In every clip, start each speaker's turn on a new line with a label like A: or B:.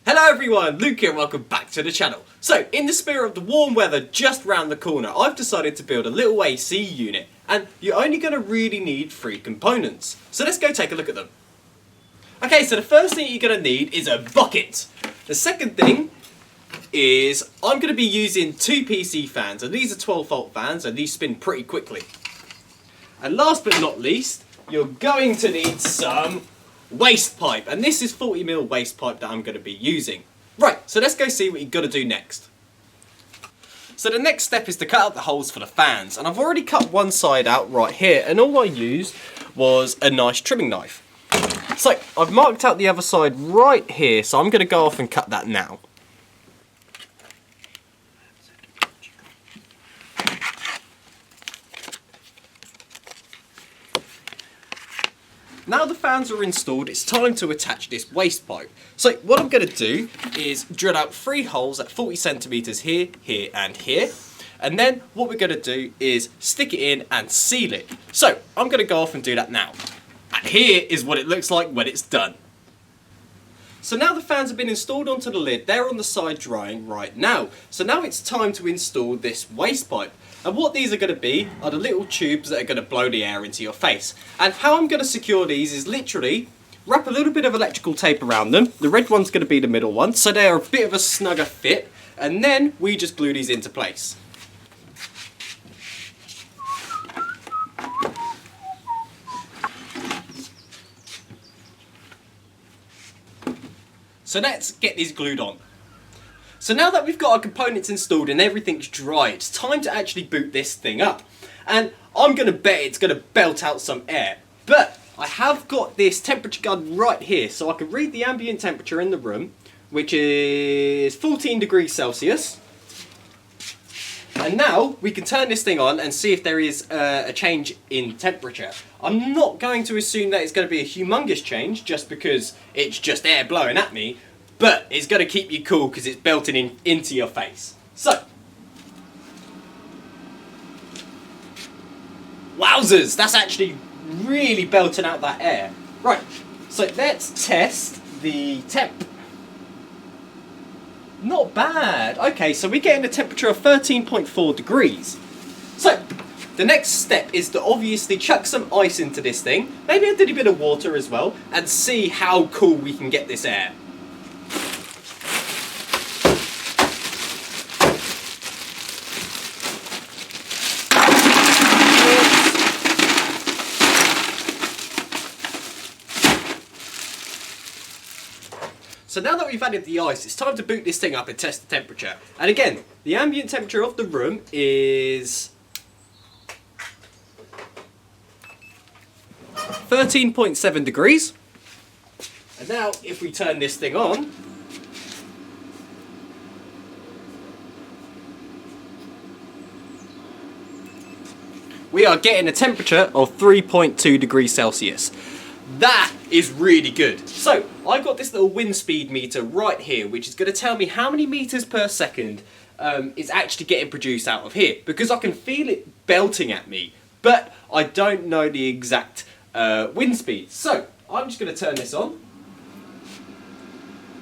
A: Hello everyone, Luke here and welcome back to the channel. So, in the spirit of the warm weather just round the corner, I've decided to build a little AC unit, and you're only going to really need 3 components. So let's go take a look at them. Okay, so the first thing you're going to need is a bucket. The second thing is I'm going to be using 2 PC fans, and these are 12 volt fans and these spin pretty quickly. And last but not least, you're going to need some waste pipe, and this is 40mm waste pipe that I'm going to be using. Right, so let's go see what you've got to do next. So the next step is to cut out the holes for the fans, and I've already cut one side out right here, and all I used was a nice trimming knife. So I've marked out the other side right here, so I'm going to go off and cut that now. Now the fans are installed, it's time to attach this waste pipe. So what I'm going to do is drill out 3 holes at 40cm here, here and here. And then what we're going to do is stick it in and seal it. So I'm going to go off and do that now. And here is what it looks like when it's done. So now the fans have been installed onto the lid, they're on the side drying right now. So now it's time to install this waste pipe. And what these are going to be are the little tubes that are going to blow the air into your face. And how I'm going to secure these is literally wrap a little bit of electrical tape around them. The red one's going to be the middle one, so they're a bit of a snugger fit. And then we just glue these into place. So let's get these glued on. So now that we've got our components installed and everything's dry, it's time to actually boot this thing up. And I'm going to bet it's going to belt out some air. But I have got this temperature gun right here, so I can read the ambient temperature in the room, which is 14 degrees Celsius. And now we can turn this thing on and see if there is a change in temperature. I'm not going to assume that it's going to be a humongous change just because it's just air blowing at me. But it's going to keep you cool because it's belting into your face. So, wowzers, that's actually really belting out that air. Right, so let's test the temp. Not bad. Okay, so we're getting a temperature of 13.4 degrees. So, the next step is to obviously chuck some ice into this thing, maybe a little bit of water as well, and see how cool we can get this air. So now that we've added the ice, it's time to boot this thing up and test the temperature. And again, the ambient temperature of the room is 13.7 degrees. And now if we turn this thing on, we are getting a temperature of 3.2 degrees Celsius. That is really good. So, I've got this little wind speed meter right here, which is going to tell me how many meters per second is actually getting produced out of here. Because I can feel it belting at me, but I don't know the exact wind speed. So, I'm just going to turn this on.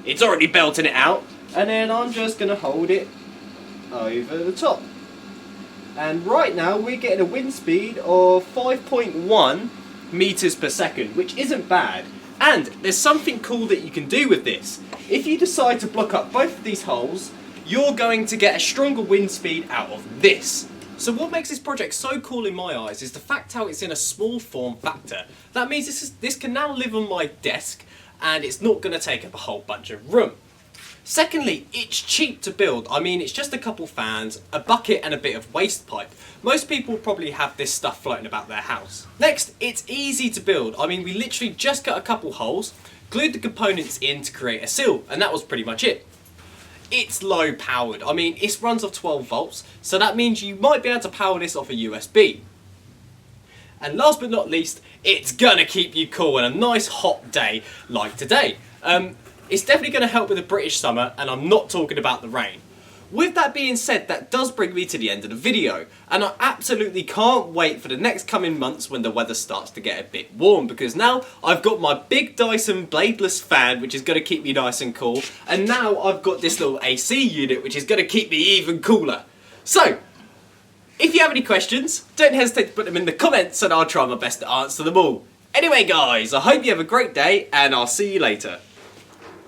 A: It's already belting it out. And then I'm just going to hold it over the top. And right now, we're getting a wind speed of 5.1 meters per second, which isn't bad. And there's something cool that you can do with this. If you decide to block up both of these holes, you're going to get a stronger wind speed out of this. So what makes this project so cool in my eyes is the fact how it's in a small form factor. That means this can now live on my desk and it's not going to take up a whole bunch of room. Secondly, it's cheap to build. I mean, it's just a couple fans, a bucket and a bit of waste pipe. Most people probably have this stuff floating about their house. Next, it's easy to build. I mean, we literally just cut a couple holes, glued the components in to create a seal, and that was pretty much it. It's low powered. I mean, it runs off 12 volts, so that means you might be able to power this off a USB. And last but not least, it's gonna keep you cool on a nice hot day like today. It's definitely going to help with the British summer, and I'm not talking about the rain. with that being said, that does bring me to the end of the video, and I absolutely can't wait for the next coming months when the weather starts to get a bit warm, because now I've got my big Dyson bladeless fan which is going to keep me nice and cool, and now I've got this little AC unit which is going to keep me even cooler. So, if you have any questions, don't hesitate to put them in the comments and I'll try my best to answer them all. Anyway guys, I hope you have a great day and I'll see you later.